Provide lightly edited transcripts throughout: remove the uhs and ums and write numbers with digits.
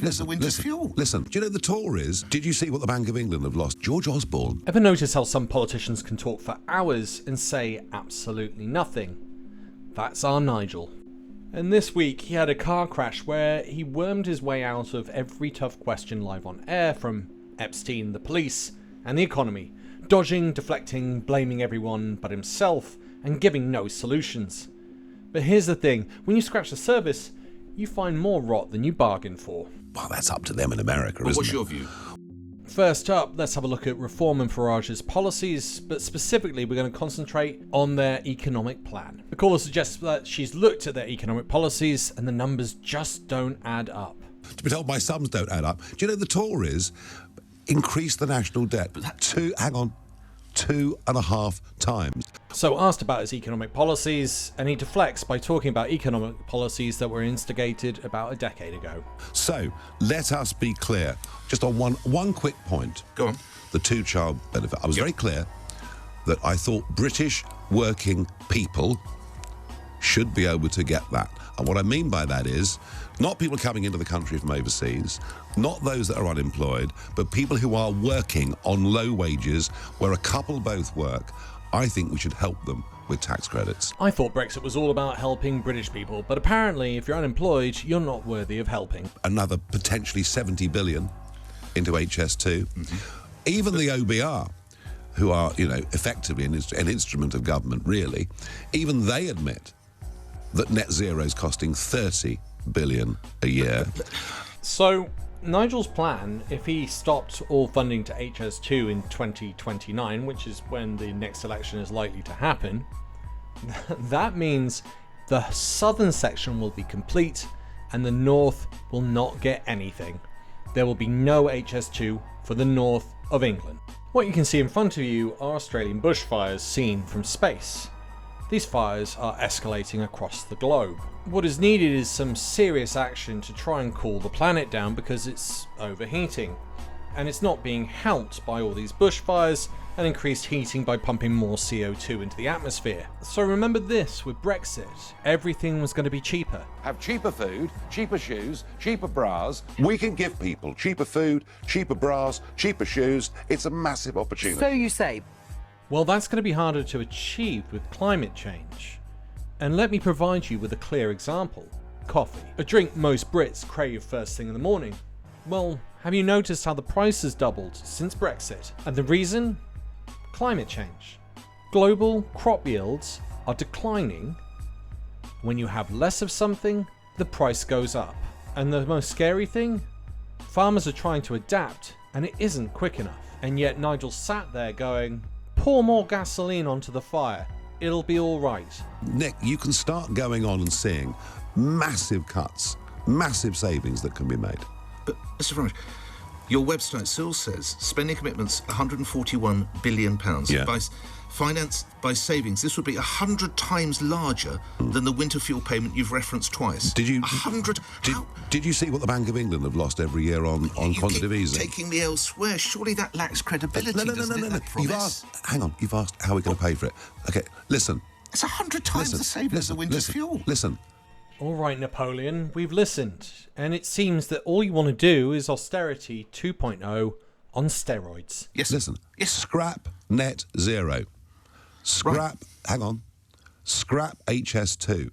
the winter's fuel. Listen, do you know the Tories? Did you see what the Bank of England have lost? George Osborne. Ever notice how some politicians can talk for hours and say absolutely nothing? That's our Nigel. And this week he had a car crash where he wormed his way out of every tough question live on air, from Epstein, the police, and the economy, dodging, deflecting, blaming everyone but himself, and giving no solutions. But here's the thing, when you scratch the surface, you find more rot than you bargained for. Well, that's up to them in America, isn't it? What's your view? First up, let's have a look at Reform and Farage's policies, but specifically we're going to concentrate on their economic plan. The caller suggests that she's looked at their economic policies and the numbers just don't add up. To be told my sums don't add up. Do you know the Tories increased the national debt 2.5 times? So asked about his economic policies, and he deflects by talking about economic policies that were instigated about a decade ago. So, let us be clear. Just on one quick point. Go on. The two-child benefit. I was very clear that I thought British working people should be able to get that. And what I mean by that is not people coming into the country from overseas, not those that are unemployed, but people who are working on low wages where a couple both work. I think we should help them with tax credits. I thought Brexit was all about helping British people, but apparently if you're unemployed, you're not worthy of helping. Another potentially 70 billion into HS2. Even the OBR, who are, effectively an instrument of government, really, even they admit that net zero is costing 30 billion a year. So Nigel's plan, if he stopped all funding to HS2 in 2029, which is when the next election is likely to happen, that means the southern section will be complete and the north will not get anything. There will be no HS2 for the north of England. What you can see in front of you are Australian bushfires seen from space. These fires are escalating across the globe. What is needed is some serious action to try and cool the planet down because it's overheating. And it's not being helped by all these bushfires and increased heating by pumping more CO2 into the atmosphere. So remember this with Brexit, everything was going to be cheaper. Have cheaper food, cheaper shoes, cheaper bras. We can give people cheaper food, cheaper bras, cheaper shoes. It's a massive opportunity. So you say. Well, that's going to be harder to achieve with climate change. And let me provide you with a clear example. Coffee, a drink most Brits crave first thing in the morning. Well, have you noticed how the price has doubled since Brexit? And the reason? Climate change. Global crop yields are declining. When you have less of something, the price goes up. And the most scary thing? Farmers are trying to adapt, and it isn't quick enough. And yet Nigel sat there going, pour more gasoline onto the fire. It'll be all right. Nick, you can start going on and seeing massive cuts, massive savings that can be made. But, Mr. Farage, your website still says spending commitments £141 billion. Yeah. Financed by savings, this would be 100 times larger than the winter fuel payment you've referenced twice. Did you 100? Did you see what the Bank of England have lost every year on quantitative easing? Taking me elsewhere. Surely that lacks credibility. No. You've asked how we're going to pay for it. Okay, listen. It's 100 times the savings of the winter's fuel. Listen. All right, Napoleon, we've listened. And it seems that all you want to do is austerity 2.0 on steroids. Yes. Listen. Yes. Scrap net zero. Scrap HS2.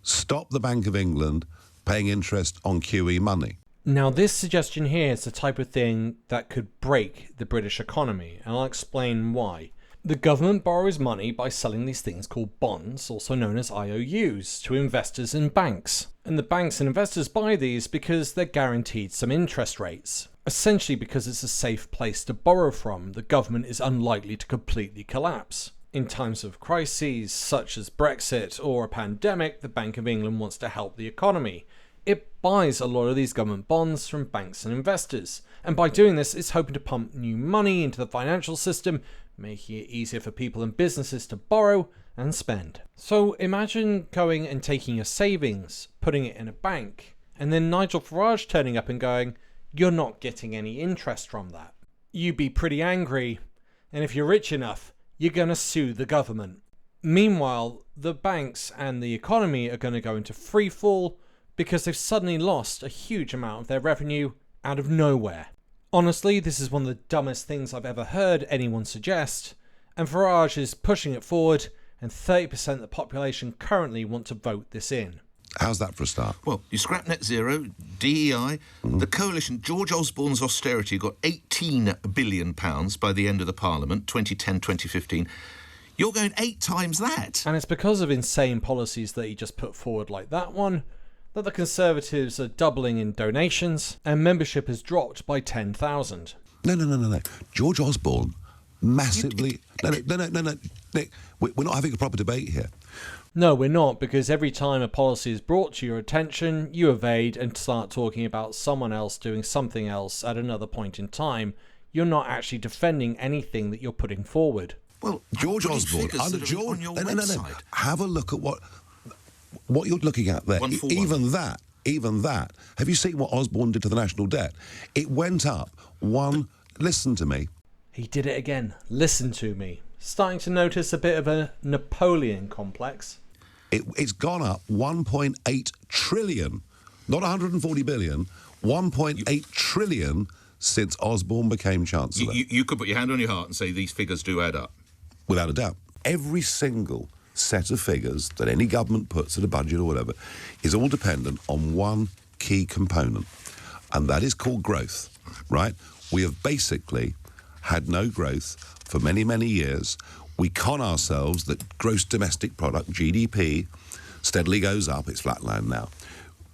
Stop the Bank of England paying interest on QE money. Now, this suggestion here is the type of thing that could break the British economy, and I'll explain why. The government borrows money by selling these things called bonds, also known as IOUs, to investors and banks. And the banks and investors buy these because they're guaranteed some interest rates. Essentially because it's a safe place to borrow from, the government is unlikely to completely collapse. In times of crises such as Brexit or a pandemic, the Bank of England wants to help the economy. It buys a lot of these government bonds from banks and investors, and by doing this it's hoping to pump new money into the financial system, making it easier for people and businesses to borrow and spend. So imagine going and taking your savings, putting it in a bank, and then Nigel Farage turning up and going, "You're not getting any interest from that." You'd be pretty angry, and if you're rich enough, you're going to sue the government. Meanwhile, the banks and the economy are going to go into free fall, because they've suddenly lost a huge amount of their revenue out of nowhere. Honestly, this is one of the dumbest things I've ever heard anyone suggest, and Farage is pushing it forward, and 30% of the population currently want to vote this in. How's that for a start? Well, you scrap net zero, DEI, the coalition, George Osborne's austerity got £18 billion by the end of the Parliament, 2010-2015. You're going 8 times that. And it's because of insane policies that he just put forward like that one, that the Conservatives are doubling in donations, and membership has dropped by 10,000. No. George Osborne massively... No, Nick, we're not having a proper debate here. No, we're not, because every time a policy is brought to your attention, you evade and start talking about someone else doing something else at another point in time. You're not actually defending anything that you're putting forward. Well, George Osborne, under George... No. Have a look at what you're looking at there. Even that. Have you seen what Osborne did to the national debt? It went up listen to me. He did it again. Listen to me. Starting to notice a bit of a Napoleon complex. It's gone up 1.8 trillion, not 140 billion, 1.8 trillion since Osborne became Chancellor. You could put your hand on your heart and say these figures do add up. Without a doubt. Every single set of figures that any government puts in a budget or whatever is all dependent on one key component, and that is called growth, right? We have basically had no growth for many, many years. We con ourselves that gross domestic product, GDP, steadily goes up. It's flatlined now.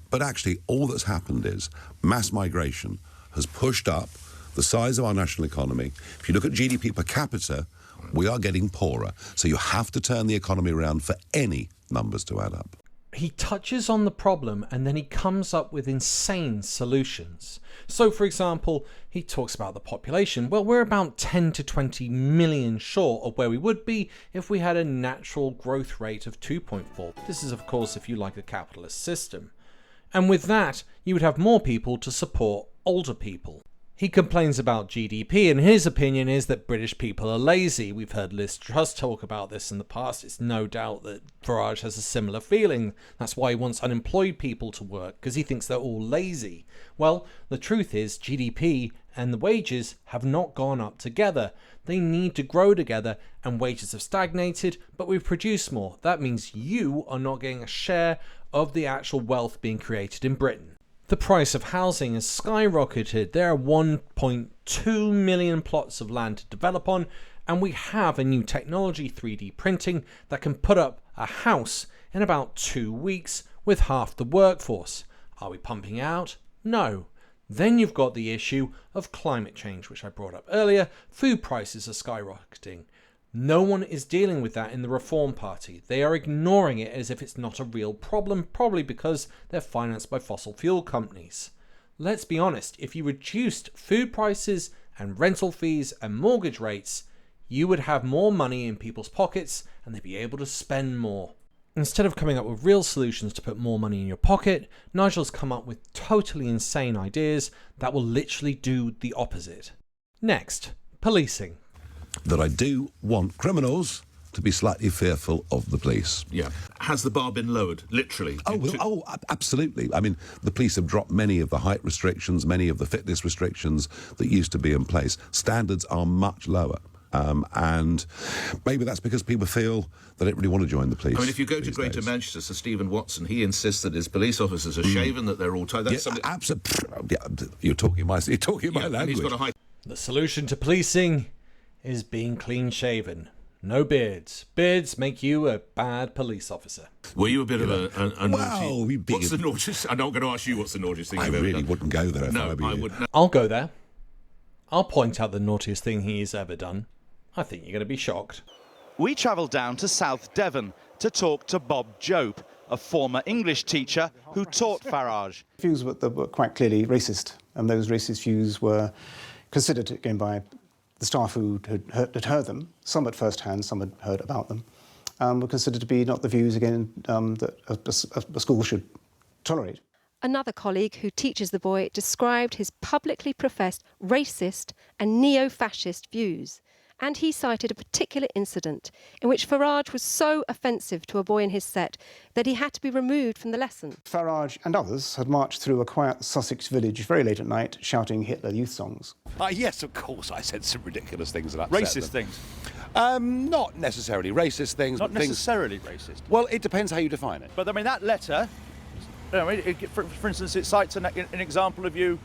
But actually, all that's happened is mass migration has pushed up the size of our national economy. If you look at GDP per capita, we are getting poorer. So you have to turn the economy around for any numbers to add up. He touches on the problem and then he comes up with insane solutions. So, for example, he talks about the population. Well, we're about 10 to 20 million short of where we would be if we had a natural growth rate of 2.4. This is, of course, if you like a capitalist system. And with that, you would have more people to support older people. He complains about GDP, and his opinion is that British people are lazy. We've heard Liz Truss talk about this in the past. It's no doubt that Farage has a similar feeling. That's why he wants unemployed people to work, because he thinks they're all lazy. Well, the truth is GDP and the wages have not gone up together. They need to grow together, and wages have stagnated, but we've produced more. That means you are not getting a share of the actual wealth being created in Britain. The price of housing has skyrocketed. There are 1.2 million plots of land to develop on, and we have a new technology, 3D printing, that can put up a house in about 2 weeks with half the workforce. Are we pumping out? No. Then you've got the issue of climate change, which I brought up earlier. Food prices are skyrocketing. No one is dealing with that in the Reform Party. They are ignoring it as if it's not a real problem, probably because they're financed by fossil fuel companies. Let's be honest, if you reduced food prices and rental fees and mortgage rates, you would have more money in people's pockets and they'd be able to spend more. Instead of coming up with real solutions to put more money in your pocket, Nigel's come up with totally insane ideas that will literally do the opposite. Next, policing. That I do want criminals to be slightly fearful of the police. Yeah. Has the bar been lowered, literally? Absolutely. I mean, the police have dropped many of the height restrictions, many of the fitness restrictions that used to be in place. Standards are much lower. And maybe that's because people feel they don't really want to join the police. I mean, if you go to Greater Manchester, Sir Stephen Watson, he insists that his police officers are shaven, that they're all tied. That's something... Absolutely. Yeah, you're talking my language. He's got a high... The solution to policing is being clean-shaven. No beards. Beards make you a bad police officer. Were you a bit of a naughty... Well, what's the naughtiest... I'm not going to ask you what's the naughtiest thing I you've ever really done. wouldn't go there if No, I were you. wouldn't. I'll go there. I'll point out the naughtiest thing he's ever done. I think you're going to be shocked. We travelled down to South Devon to talk to Bob Jope, a former English teacher who taught Farage. Views were quite clearly racist, and those racist views were considered, again, by the staff who had heard them, some at first hand, some had heard about them, were considered to be not the views, again, that a school should tolerate. Another colleague who teaches the boy described his publicly professed racist and neo-fascist views And he cited a particular incident in which Farage was so offensive to a boy in his set that he had to be removed from the lesson. Farage and others had marched through a quiet Sussex village very late at night shouting Hitler Youth songs. Yes, of course, I said some ridiculous things that upset Racist them. things. Not necessarily racist things. Not but things... necessarily racist. Well, it depends how you define it. But I mean, that letter, for instance, it cites an example of you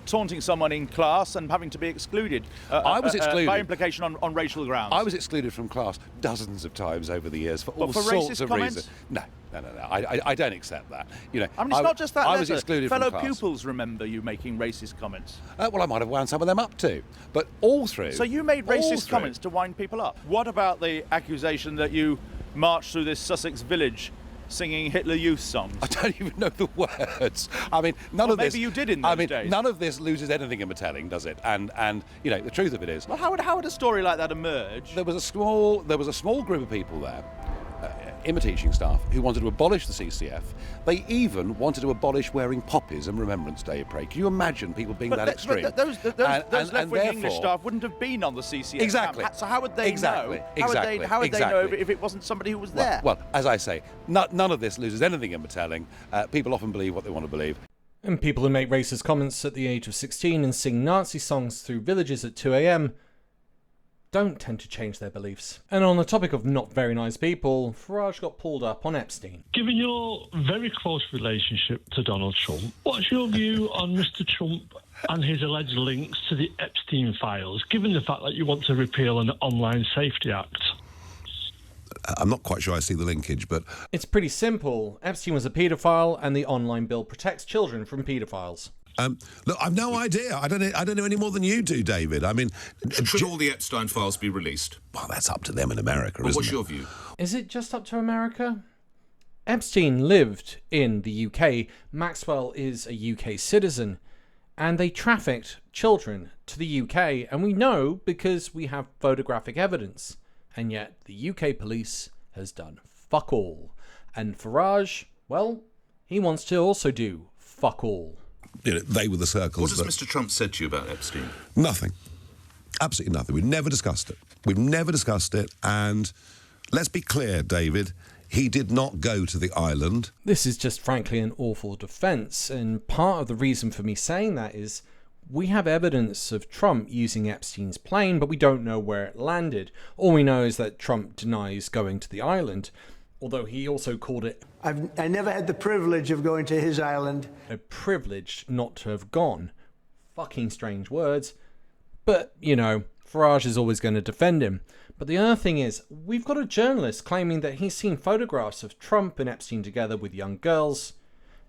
taunting someone in class and having to be excluded. I was excluded. By implication on racial grounds. I was excluded from class dozens of times over the years for all for sorts racist of comments? reasons. No. I don't accept that. You know, I mean, it's not just that I letter. was excluded Fellow from class. pupils remember you making racist comments. Well, I might have wound some of them up too. But all through... So you made racist comments to wind people up. What about the accusation that you marched through this Sussex village singing Hitler Youth songs? I don't even know the words. I mean, none of this... Maybe you did in those days. None of this loses anything in my telling, does it? And you know, the truth of it is... Well, how would a story like that emerge? There was a small group of people there, in my teaching staff, who wanted to abolish the CCF. They even wanted to abolish wearing poppies and Remembrance Day parade. Can you imagine people being that extreme? But those left-wing English staff wouldn't have been on the CCF. Exactly. So how would they know? How would they know if it wasn't somebody who was there? Well, as I say, none of this loses anything in my telling. People often believe what they want to believe. And people who make racist comments at the age of 16 and sing Nazi songs through villages at 2 a.m. don't tend to change their beliefs. And on the topic of not very nice people, Farage got pulled up on Epstein. Given your very close relationship to Donald Trump, what's your view on Mr. Trump and his alleged links to the Epstein files, given the fact that you want to repeal an Online Safety Act? I'm not quite sure I see the linkage, but... It's pretty simple. Epstein was a paedophile, and the online bill protects children from paedophiles. Look, I've no idea. I don't know any more than you do, David. I mean... Should all the Epstein files be released? Well, that's up to them in America, But isn't what's it? your view? Is it just up to America? Epstein lived in the UK. Maxwell is a UK citizen. And they trafficked children to the UK. And we know because we have photographic evidence. And yet the UK police has done fuck all. And Farage, well, he wants to also do fuck all. You know, they were the circles. What has Mr. Trump said to you about Epstein? Nothing. Absolutely nothing. We've never discussed it. And let's be clear, David, he did not go to the island. This is just frankly an awful defence. And part of the reason for me saying that is we have evidence of Trump using Epstein's plane, but we don't know where it landed. All we know is that Trump denies going to the island, although he also called it I never had the privilege of going to his island. a privilege not to have gone. Fucking strange words. But, you know, Farage is always going to defend him. But the other thing is, we've got a journalist claiming that he's seen photographs of Trump and Epstein together with young girls,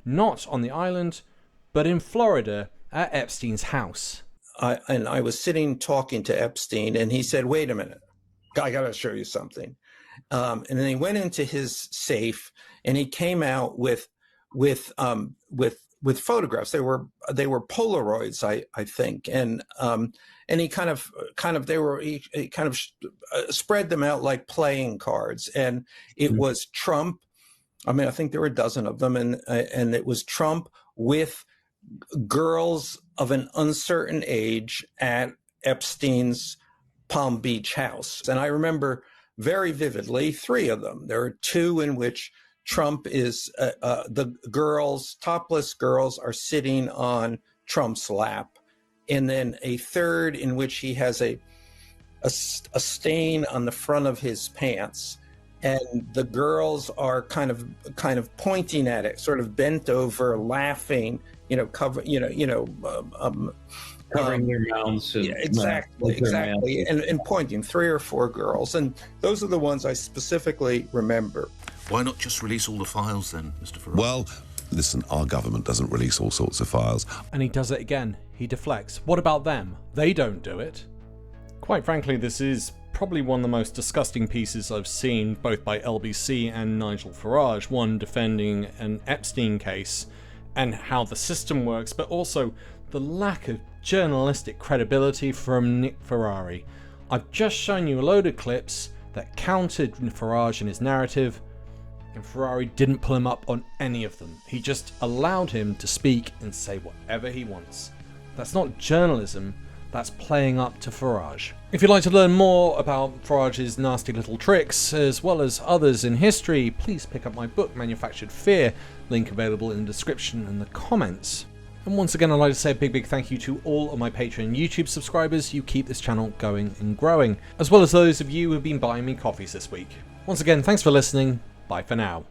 not on the island, but in Florida at Epstein's house. And I was sitting talking to Epstein, and he said, "Wait a minute, I got to show you something." And then he went into his safe, and he came out with photographs. They were Polaroids, I think, and he kind of spread them out like playing cards, and it was Trump. I mean, I think there were a dozen of them, and it was Trump with girls of an uncertain age at Epstein's Palm Beach house. And I remember very vividly 3 of them. There are 2 in which Trump is, the girls, topless girls, are sitting on Trump's lap. And then a 3rd in which he has a stain on the front of his pants. And the girls are kind of pointing at it, sort of bent over, laughing, covering their mouths. And, exactly, and pointing. 3 or 4 girls, and those are the ones I specifically remember. Why not just release all the files then, Mr. Farage? Well, listen, our government doesn't release all sorts of files. And he does it again. He deflects. What about them? They don't do it. Quite frankly, this is probably one of the most disgusting pieces I've seen, both by LBC and Nigel Farage, one defending an Epstein case and how the system works, but also the lack of journalistic credibility from Nick Ferrari. I've just shown you a load of clips that countered Farage and his narrative, and Ferrari didn't pull him up on any of them. He just allowed him to speak and say whatever he wants. That's not journalism, That's playing up to Farage. If you'd like to learn more about Farage's nasty little tricks, as well as others in history, please pick up my book, Manufactured Fear, link available in the description and the comments. And once again, I'd like to say a big thank you to all of my Patreon and YouTube subscribers. You keep this channel going and growing, as well as those of you who have been buying me coffees this week. Once again, thanks for listening. Bye for now.